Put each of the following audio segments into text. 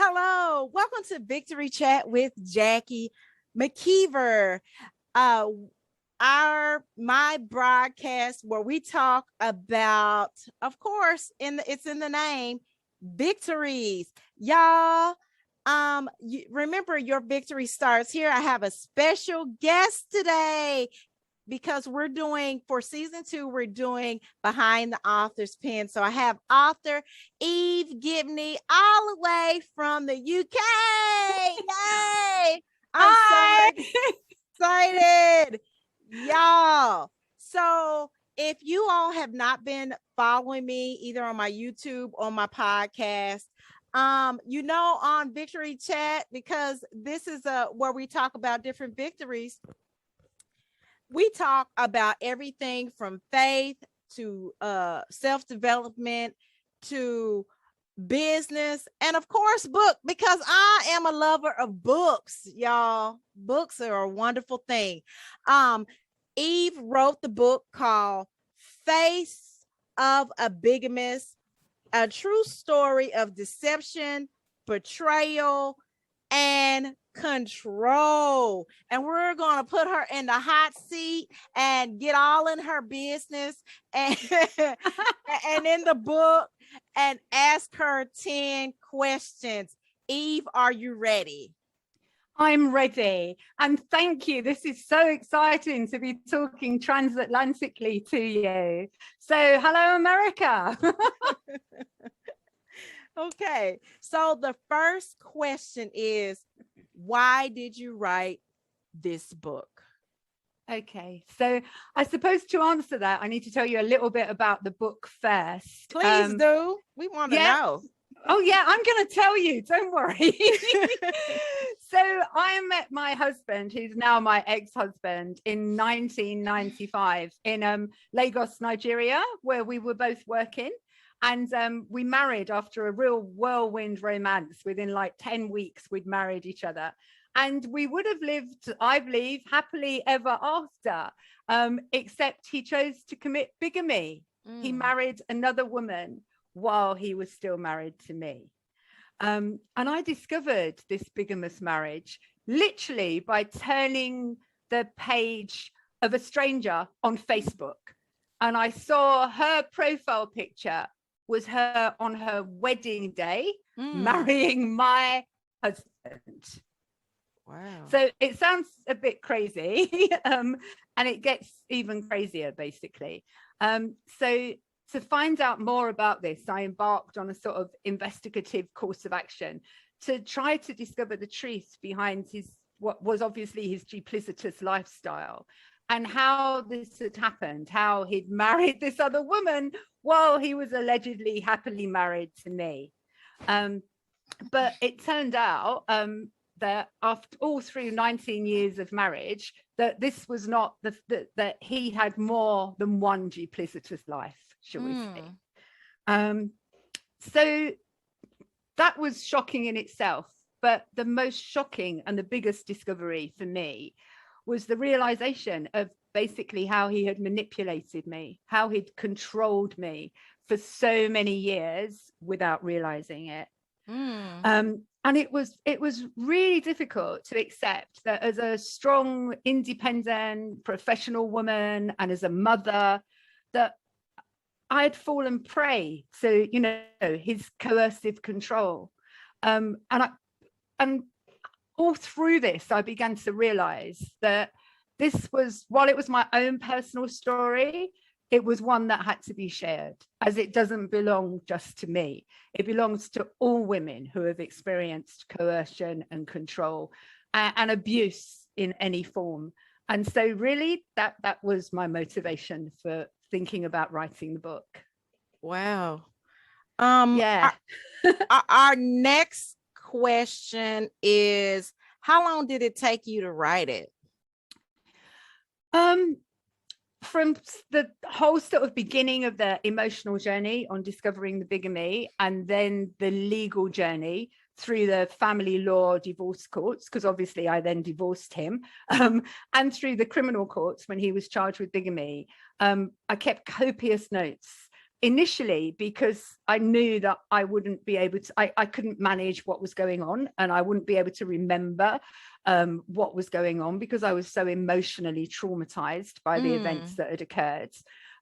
Hello, welcome to Victory Chat with Jackie Mckeever. My broadcast where we talk about, of course, it's in the name, victories. Y'all, remember your victory starts here. I have a special guest today, because for season 2, we're doing behind the author's pen. So I have author Yve Gibney all the way from the UK. Yay! I'm so excited, y'all. So if you all have not been following me either on my YouTube or my podcast, on Victory Chat, because this is where we talk about different victories. We talk about everything from faith to self-development to business, and of course book, because I am a lover of books, y'all. Books are a wonderful thing. Yve wrote the book called Face of a Bigamist, a true story of deception, betrayal, and control. And we're going to put her in the hot seat and get all in her business and and in the book and ask her 10 questions. Yve, are you ready? I'm ready. And thank you. This is so exciting to be talking transatlantically to you. So hello, America. Okay, so the first question is, why did you write this book? Okay, so I suppose to answer that, I need to tell you a little bit about the book first. Please do. We want to know. Oh, yeah, I'm going to tell you. Don't worry. So I met my husband, who's now my ex-husband, in 1995 in Lagos, Nigeria, where we were both working. And we married after a real whirlwind romance. Within like 10 weeks, we'd married each other. And we would have lived, I believe, happily ever after, except he chose to commit bigamy. He married another woman while he was still married to me. And I discovered this bigamous marriage literally by turning the page of a stranger on Facebook. And I saw her profile picture was her on her wedding day, marrying my husband. Wow. So it sounds a bit crazy, and it gets even crazier, basically. So to find out more about this, I embarked on a sort of investigative course of action to try to discover the truth behind what was obviously his duplicitous lifestyle, and how this had happened, how he'd married this other woman while he was allegedly happily married to me. But it turned out that after all through 19 years of marriage, that this was not that he had more than one duplicitous life, shall we say. So that was shocking in itself. But the most shocking and the biggest discovery for me was the realization of basically how he had manipulated me, how he'd controlled me for so many years without realizing it. And it was really difficult to accept that as a strong, independent, professional woman and as a mother, that I had fallen prey to, his coercive control. And all through this, I began to realize that this was, while it was my own personal story, it was one that had to be shared, as it doesn't belong just to me. It belongs to all women who have experienced coercion and control and abuse in any form. And so really, that was my motivation for thinking about writing the book. Wow. Yeah. Our next question is, how long did it take you to write it? From the whole sort of beginning of the emotional journey on discovering the bigamy, and then the legal journey through the family law divorce courts, because obviously I then divorced him, and through the criminal courts when he was charged with bigamy. I kept copious notes initially because I knew that I wouldn't be able to, I couldn't manage what was going on, and I wouldn't be able to remember what was going on because I was so emotionally traumatized by the events that had occurred.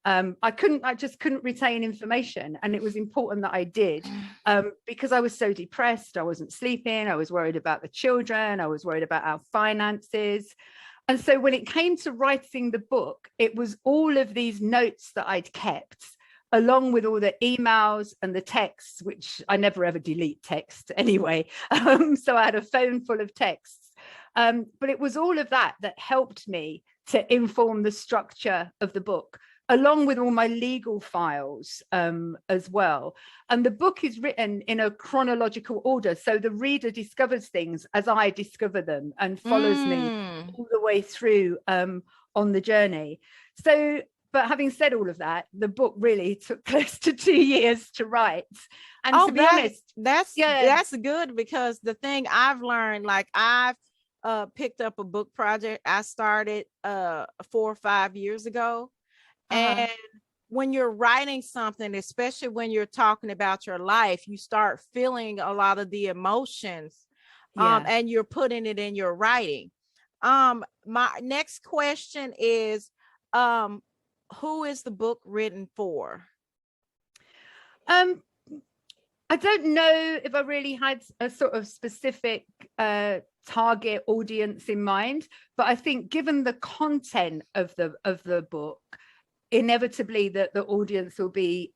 I just couldn't retain information, and it was important that I did, because I was so depressed. I wasn't sleeping. I was worried about the children. I was worried about our finances. And so when it came to writing the book, it was all of these notes that I'd kept, along with all the emails and the texts, which I never ever delete text anyway. So I had a phone full of texts. But it was all of that that helped me to inform the structure of the book, along with all my legal files as well. And the book is written in a chronological order. So the reader discovers things as I discover them and follows me all the way through on the journey. So, but having said all of that, the book really took close to 2 years to write. And to be honest, that's good, because the thing I've learned, like I've picked up a book project I started 4 or 5 years ago. And when you're writing something, especially when you're talking about your life, you start feeling a lot of the emotions, and you're putting it in your writing. My next question is, who is the book written for? I don't know if I really had a sort of specific target audience in mind, but I think given the content of the book, inevitably that the audience will be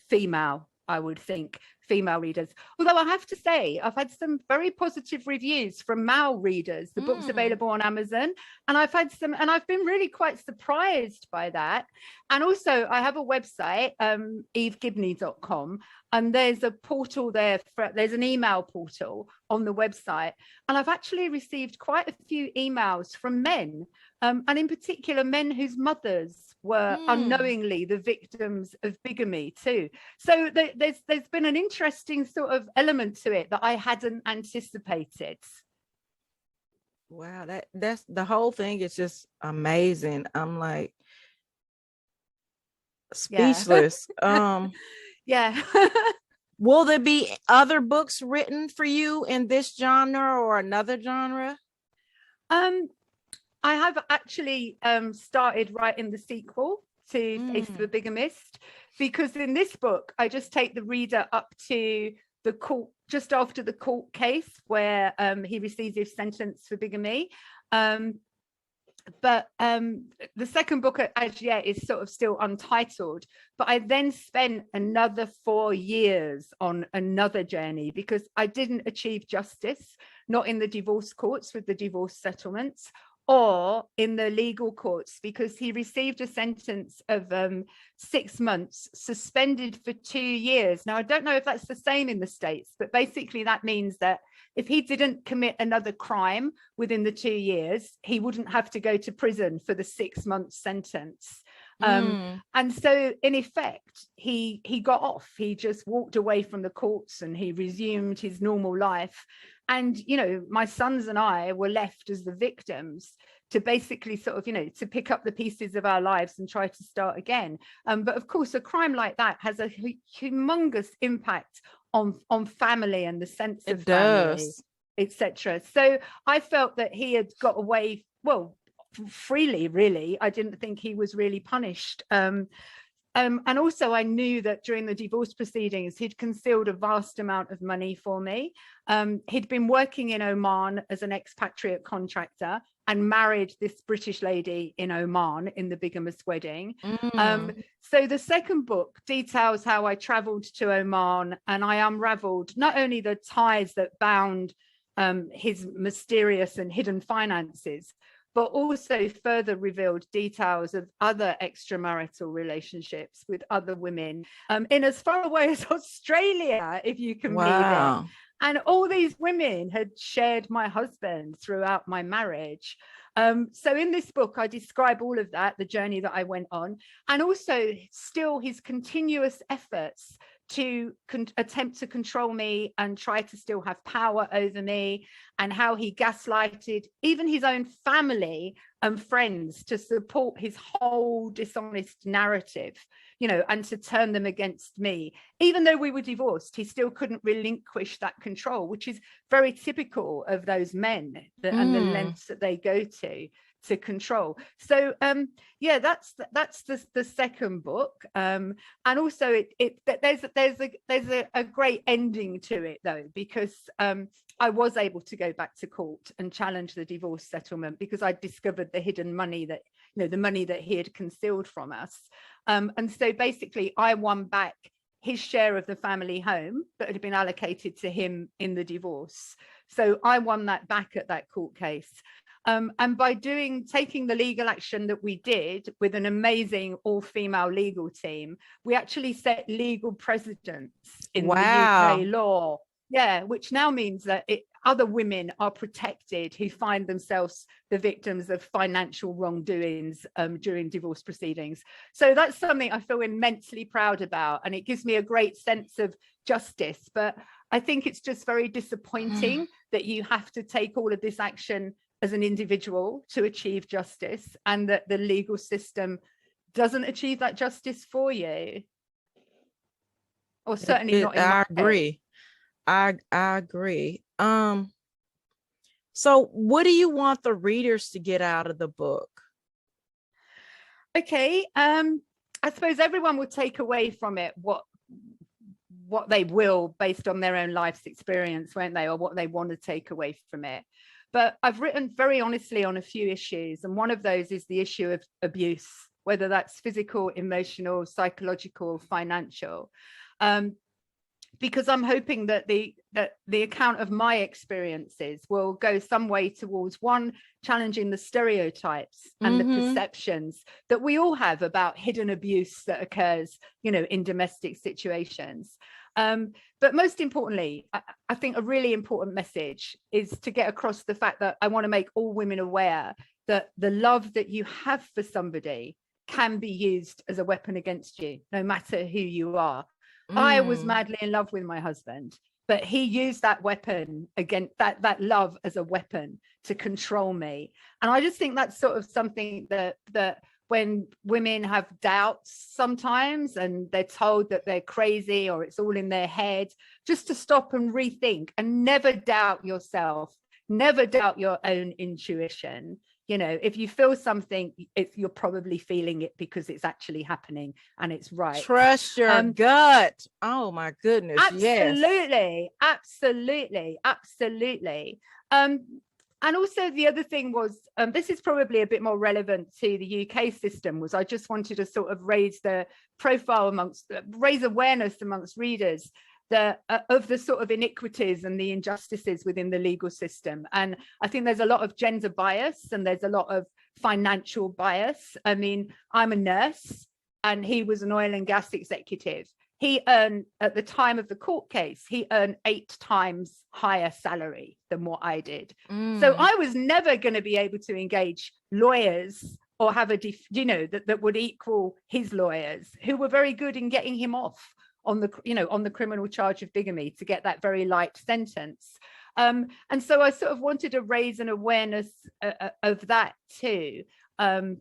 female, I would think, female readers. Although I have to say, I've had some very positive reviews from male readers. The book's available on Amazon, and I've been really quite surprised by that. And also I have a website, yvegibney.com, and there's a portal there, there's an email portal on the website, and I've actually received quite a few emails from men, and in particular men whose mothers were unknowingly the victims of bigamy too. So there's been an interesting sort of element to it that I hadn't anticipated. Wow, that's the whole thing is just amazing. I'm like speechless. Yeah. Will there be other books written for you in this genre or another genre? I have actually started writing the sequel to Taste of a Bigamist, because in this book, I just take the reader up to the court, just after the court case where he receives his sentence for bigamy. But the second book as yet is sort of still untitled, but I then spent another 4 years on another journey because I didn't achieve justice, not in the divorce courts with the divorce settlements, or in the legal courts, because he received a sentence of 6 months, suspended for 2 years. Now, I don't know if that's the same in the States, but basically that means that if he didn't commit another crime within the 2 years, he wouldn't have to go to prison for the 6 month sentence. And so in effect, he got off. He just walked away from the courts and he resumed his normal life. And, you know, my sons and I were left as the victims to basically sort of, you know, to pick up the pieces of our lives and try to start again. But of course, a crime like that has a humongous impact on family and the sense of family, etc. So I felt that he had got away, well, freely, really. I didn't think he was really punished. And also I knew that during the divorce proceedings, he'd concealed a vast amount of money for me. He'd been working in Oman as an expatriate contractor and married this British lady in Oman in the Bigamous wedding. So the second book details how I traveled to Oman and I unraveled not only the ties that bound his mysterious and hidden finances, but also further revealed details of other extramarital relationships with other women in as far away as Australia, if you can believe it. And all these women had shared my husband throughout my marriage. So in this book, I describe all of that, the journey that I went on, and also still his continuous efforts to attempt to control me and try to still have power over me, and how he gaslighted even his own family and friends to support his whole dishonest narrative. and to turn them against me. Even though we were divorced, he still couldn't relinquish that control, which is very typical of those men and the lengths that they go to control. So that's the second book, and also there's a great ending to it, though, because I was able to go back to court and challenge the divorce settlement, because I discovered the hidden money that the money that he had concealed from us, and so basically I won back his share of the family home that had been allocated to him in the divorce. So I won that back at that court case. And by taking the legal action that we did with an amazing all-female legal team, we actually set legal precedents in the UK law. Yeah, which now means that other women are protected who find themselves the victims of financial wrongdoings during divorce proceedings. So that's something I feel immensely proud about, and it gives me a great sense of justice. But I think it's just very disappointing that you have to take all of this action as an individual to achieve justice, and that the legal system doesn't achieve that justice for you, or certainly not in my I agree. I agree. So what do you want the readers to get out of the book? Okay, I suppose everyone will take away from it what they will, based on their own life's experience, won't they, or what they want to take away from it. But I've written very honestly on a few issues, and one of those is the issue of abuse, whether that's physical, emotional, psychological, financial, because I'm hoping that the account of my experiences will go some way towards, one, challenging the stereotypes and the perceptions that we all have about hidden abuse that occurs, in domestic situations. But most importantly, I think a really important message is to get across the fact that I want to make all women aware that the love that you have for somebody can be used as a weapon against you, no matter who you are. I was madly in love with my husband, but he used that weapon against that love as a weapon to control me. And I just think that's sort of something that when women have doubts sometimes, and they're told that they're crazy or it's all in their head, just to stop and rethink and never doubt yourself, never doubt your own intuition. If you feel something, you're probably feeling it because it's actually happening and it's right. Trust your gut. Oh my goodness. Absolutely. Yes. Absolutely. And also the other thing was, this is probably a bit more relevant to the UK system, was I just wanted to sort of raise the profile raise awareness amongst readers of the sort of iniquities and the injustices within the legal system. And I think there's a lot of gender bias, and there's a lot of financial bias. I mean, I'm a nurse and he was an oil and gas executive. He earned, at the time of the court case, he earned 8 times higher salary than what I did. So I was never going to be able to engage lawyers or have that would equal his lawyers, who were very good in getting him off on the criminal charge of bigamy, to get that very light sentence. And so I sort of wanted to raise an awareness of that too. But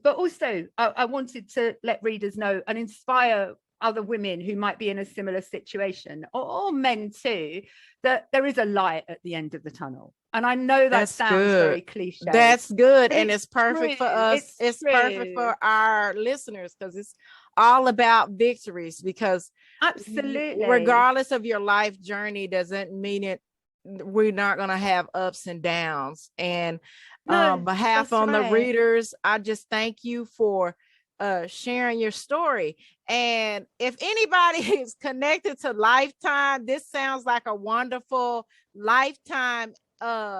also I wanted to let readers know and inspire other women who might be in a similar situation, or men too, that there is a light at the end of the tunnel. And I know that sounds very cliche. That's good. And it's perfect for us. It's perfect for our listeners, because it's all about victories. Because absolutely, regardless of your life journey, doesn't mean we're not going to have ups and downs. And on behalf of the readers, I just thank you for sharing your story. And if anybody is connected to Lifetime, this sounds like a wonderful Lifetime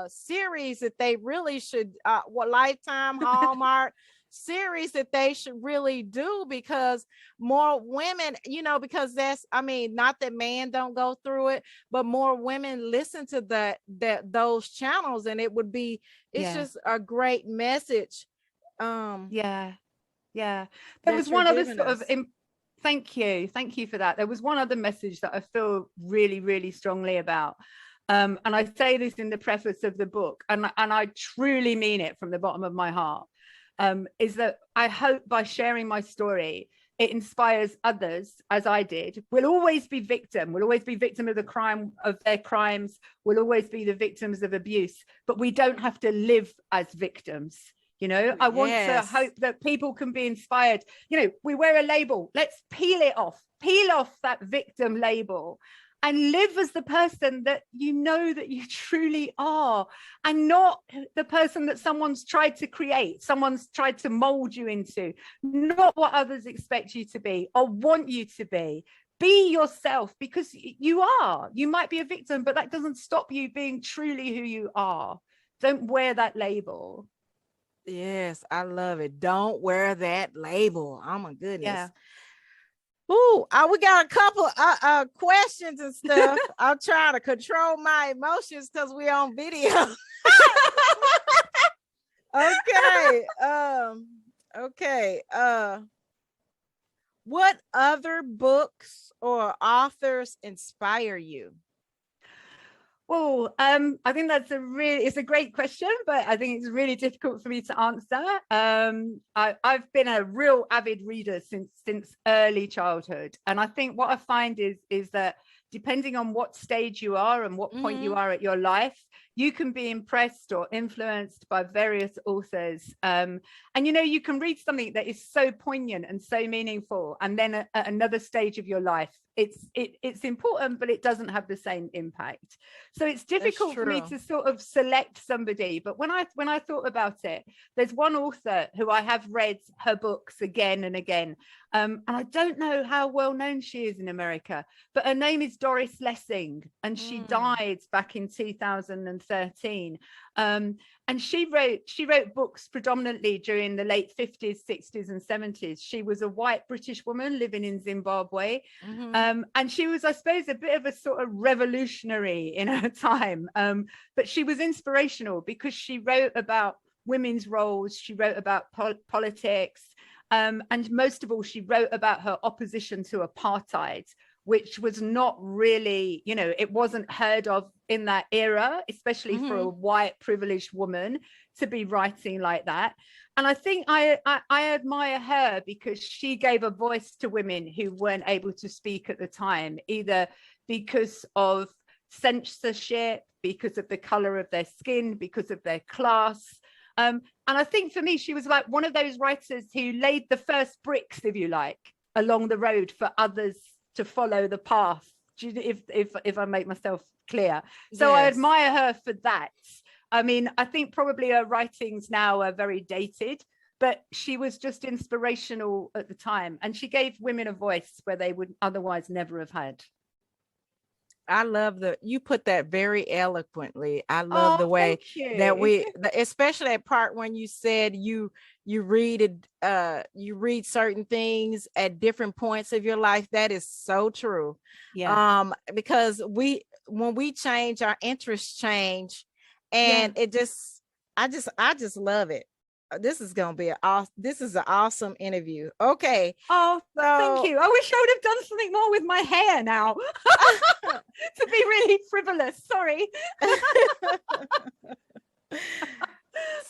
series that they really should Lifetime Hallmark series that they should really do, because more women, because not that men don't go through it, but more women listen to those channels, and it's just a great message. There was one other sort of thank you for that. There was one other message that I feel really, really strongly about. And I say this in the preface of the book, and I truly mean it from the bottom of my heart, is that I hope by sharing my story it inspires others, as I did, will always be victim. We'll always be victim of the crime, of their crimes. We'll always be the victims of abuse, but we don't have to live as victims. You know, I want to hope that people can be inspired. You know, we wear a label. Let's peel off that victim label and live as the person that you know that you truly are, and not the person that someone's tried to create, someone's tried to mold you into, not what others expect you to be or want you to be. Be yourself, because you are. You might be a victim, but that doesn't stop you being truly who you are. Don't wear that label. Yes, I love it. Don't wear that label. Oh my goodness. Yeah. Ooh, we got a couple questions and stuff. I'm trying to control my emotions because we're on video. Okay. What other books or authors inspire you? Well, I think it's a great question, but I think it's really difficult for me to answer. I've been a real avid reader since early childhood, and I think what I find is that depending on what stage you are and what point you are at your life, you can be impressed or influenced by various authors. And, you know, you can read something that is so poignant and so meaningful, and then at another stage of your life, it's important, but it doesn't have the same impact. So it's difficult for me to sort of select somebody. But when I thought about it, there's one author who I have read her books again and again. And I don't know how well known she is in America, but her name is Doris Lessing, and she died back in 2013. And she wrote books predominantly during the late 50s, 60s, and 70s. She was a white British woman living in Zimbabwe. And she was, I suppose, a bit of a sort of revolutionary in her time. But she was inspirational because she wrote about women's roles. She wrote about politics. And most of all, she wrote about her opposition to apartheid, which was not really, you know, it wasn't heard of in that era, especially for a white privileged woman to be writing like that. And I think I admire her because she gave a voice to women who weren't able to speak at the time, either because of censorship, because of the color of their skin, because of their class. And I think for me, she was like one of those writers who laid the first bricks, if you like, along the road for others to follow the path, if I make myself clear. So I admire her for that. I mean, I think probably her writings now are very dated, but she was just inspirational at the time, and she gave women a voice where they would otherwise never have had. I love you put that very eloquently. I love the way that especially that part when you said you read certain things at different points of your life. That is so true. Yeah. Because when we change, our interests change, and I just love it. This is gonna be this is an awesome interview. Okay. Oh, so, thank you. I wish I would have done something more with my hair now to be really frivolous. Sorry.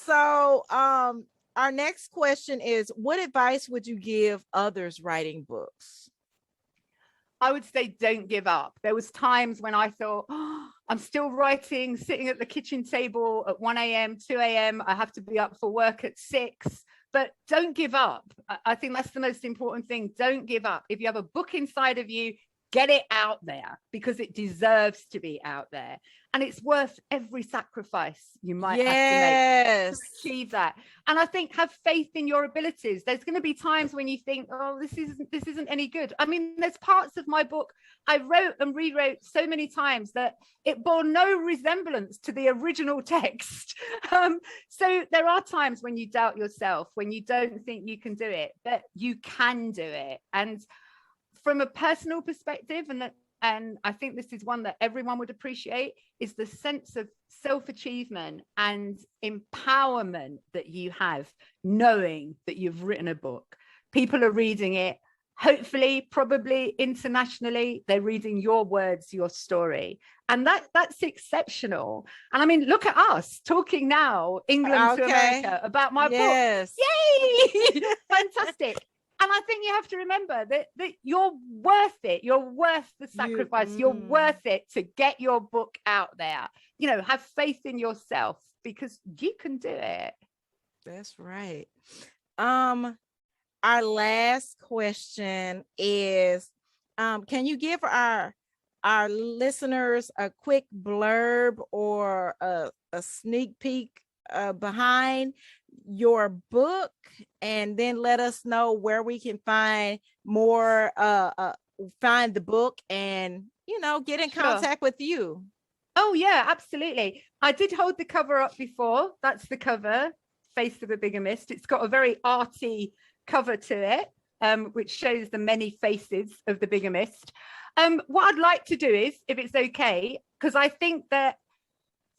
So, our next question is: what advice would you give others writing books? I would say don't give up. There was times when I thought, I'm still writing, sitting at the kitchen table at 1 a.m., 2 a.m. I have to be up for work at 6. But don't give up. I think that's the most important thing. Don't give up. If you have a book inside of you, get it out there, because it deserves to be out there. And it's worth every sacrifice you might have to make to achieve that. And I think have faith in your abilities. There's going to be times when you think, oh, this isn't any good. I mean, there's parts of my book I wrote and rewrote so many times that it bore no resemblance to the original text. So there are times when you doubt yourself, when you don't think you can do it, but you can do it. And from a personal perspective, and I think this is one that everyone would appreciate, is the sense of self-achievement and empowerment that you have knowing that you've written a book. People are reading it, hopefully, probably internationally, they're reading your words, your story. And that's exceptional. And I mean, look at us talking now, England to America, about my book. Yay! Fantastic. And I think you have to remember that you're worth it. You're worth the sacrifice. You're worth it to get your book out there. You know, have faith in yourself because you can do it. That's right. Our last question is, can you give our listeners a quick blurb or a sneak peek behind your book, and then let us know where we can find more, find the book and, you know, get in contact with you? Oh yeah, absolutely. I did hold the cover up before. That's the cover, Face of a Bigamist. It's got a very arty cover to it, which shows the many faces of the bigamist. What I'd like to do is, if it's okay, because I think that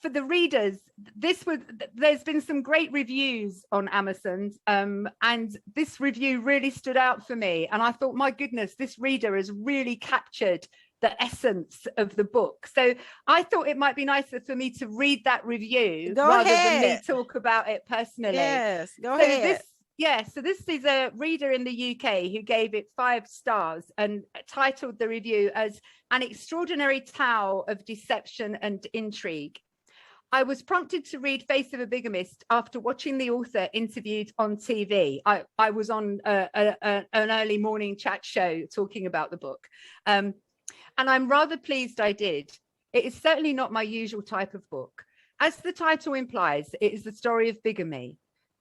for the readers, there's been some great reviews on Amazon, and this review really stood out for me. And I thought, my goodness, this reader has really captured the essence of the book. So I thought it might be nicer for me to read that review rather than me talk about it personally. Yes, go ahead. So this is a reader in the UK who gave it 5 stars and titled the review as "An extraordinary tale of deception and intrigue." I was prompted to read Face of a Bigamist after watching the author interviewed on TV. I was on an early morning chat show talking about the book. And I'm rather pleased I did. It is certainly not my usual type of book. As the title implies, it is the story of bigamy,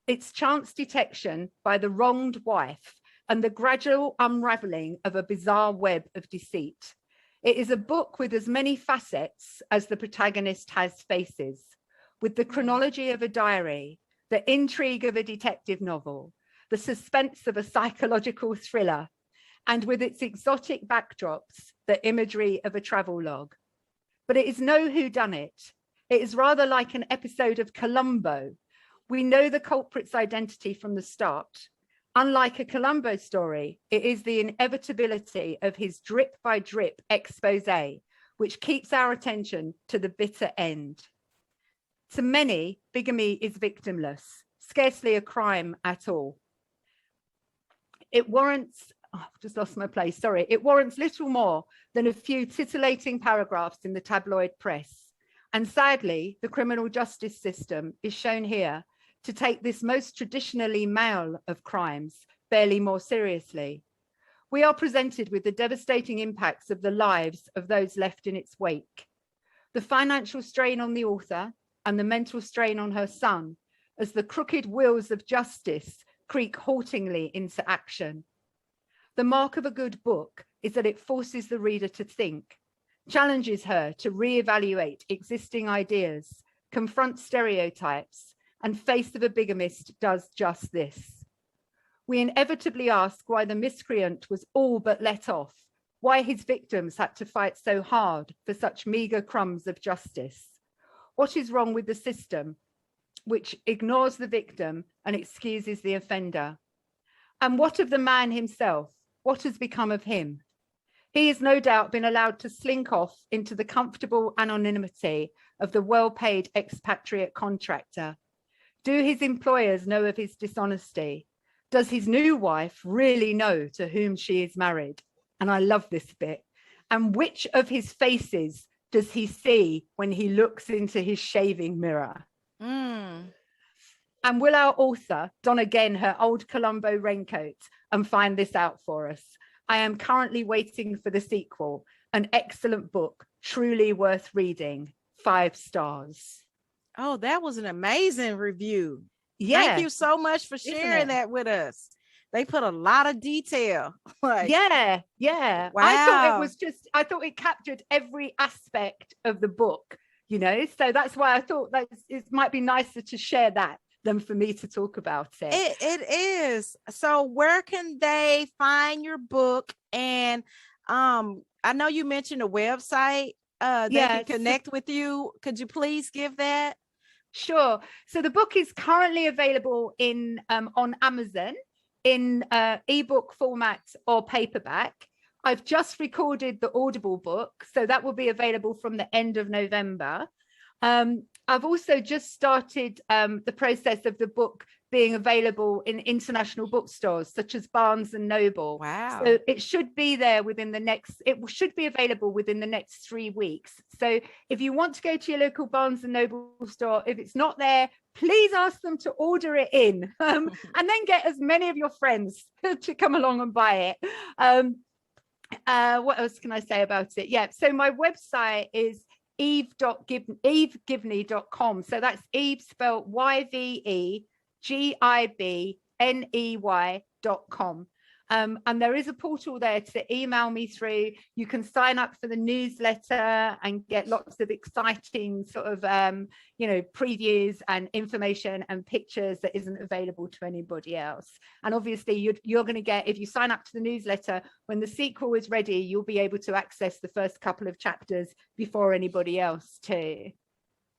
its chance detection by the wronged wife, and the gradual unraveling of a bizarre web of deceit. It is a book with as many facets as the protagonist has faces, with the chronology of a diary, the intrigue of a detective novel, the suspense of a psychological thriller, and with its exotic backdrops, the imagery of a travel log. But it is no whodunit. It is rather like an episode of Columbo. We know the culprit's identity from the start. Unlike a Columbo story, it is the inevitability of his drip by drip expose, which keeps our attention to the bitter end. To many, bigamy is victimless, scarcely a crime at all. It warrants, I've just lost my place, sorry. It warrants little more than a few titillating paragraphs in the tabloid press. And sadly, the criminal justice system is shown here to take this most traditionally male of crimes barely more seriously. We are presented with the devastating impacts of the lives of those left in its wake. The financial strain on the author and the mental strain on her son as the crooked wheels of justice creak haltingly into action. The mark of a good book is that it forces the reader to think, challenges her to reevaluate existing ideas, confront stereotypes, and Face of a Bigamist does just this. We inevitably ask why the miscreant was all but let off, why his victims had to fight so hard for such meagre crumbs of justice. What is wrong with the system, which ignores the victim and excuses the offender? And what of the man himself? What has become of him? He has no doubt been allowed to slink off into the comfortable anonymity of the well-paid expatriate contractor. Do his employers know of his dishonesty? Does his new wife really know to whom she is married? And I love this bit. And which of his faces does he see when he looks into his shaving mirror? And will our author don again her old Columbo raincoat and find this out for us? I am currently waiting for the sequel. An excellent book, truly worth reading. 5 stars. Oh, that was an amazing review. Yeah. Thank you so much for sharing that with us. They put a lot of detail. Like, yeah. Wow. I thought it captured every aspect of the book, you know, so that's why I thought that it might be nicer to share that than for me to talk about it. It is. So where can they find your book? And I know you mentioned a website they can connect with you. Could you please give that? Sure. So the book is currently available in on Amazon in ebook format or paperback. I've just recorded the Audible book, so that will be available from the end of November. I've also just started the process of the book being available in international bookstores such as Barnes and Noble. Wow. So it should be there within the next, it should be available within the next 3 weeks. So if you want to go to your local Barnes and Noble store, if it's not there, please ask them to order it in, and then get as many of your friends to come along and buy it. What else can I say about it? Yeah, so my website is yvegibney.com. So that's Yve spelled YVEGIBNEY.com. And there is a portal there to email me through. You can sign up for the newsletter and get lots of exciting sort of, previews and information and pictures that isn't available to anybody else. And obviously you're going to get, if you sign up to the newsletter, when the sequel is ready, you'll be able to access the first couple of chapters before anybody else too.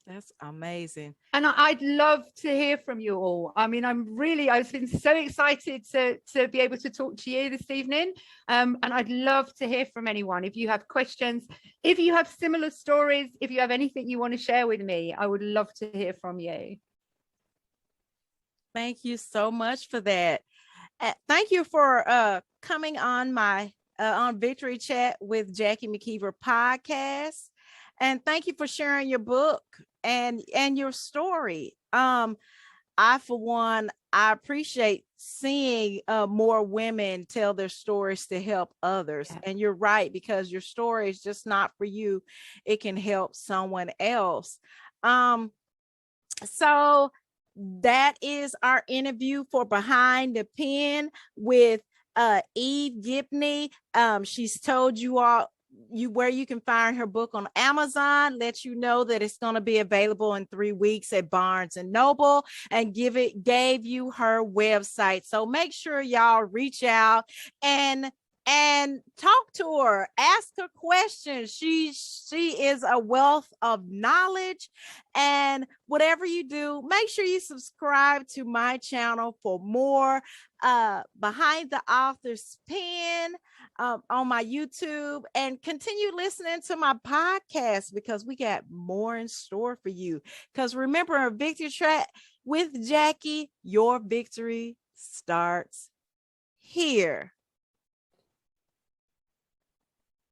That's amazing. And I'd love to hear from you all. I mean, I've been so excited to be able to talk to you this evening. And I'd love to hear from anyone. If you have questions, if you have similar stories, if you have anything you want to share with me, I would love to hear from you. Thank you so much for that. Thank you for coming on my on Victory Chat with Jackie Mckeever Podcast. And thank you for sharing your book and your story. I, for one, I appreciate seeing more women tell their stories to help others. Yeah. And you're right, because your story is just not for you. It can help someone else. So that is our interview for Behind the Pen with Yve Gibney. She's told you all where you can find her book on Amazon, let you know that it's going to be available in 3 weeks at Barnes and Noble, and gave you her website. So make sure y'all reach out and talk to her, ask her questions. She is a wealth of knowledge. And whatever you do, make sure you subscribe to my channel for more Behind the Author's Pen on my YouTube, and continue listening to my podcast, because we got more in store for you. Because remember, a Victory Track with Jackie, your victory starts here.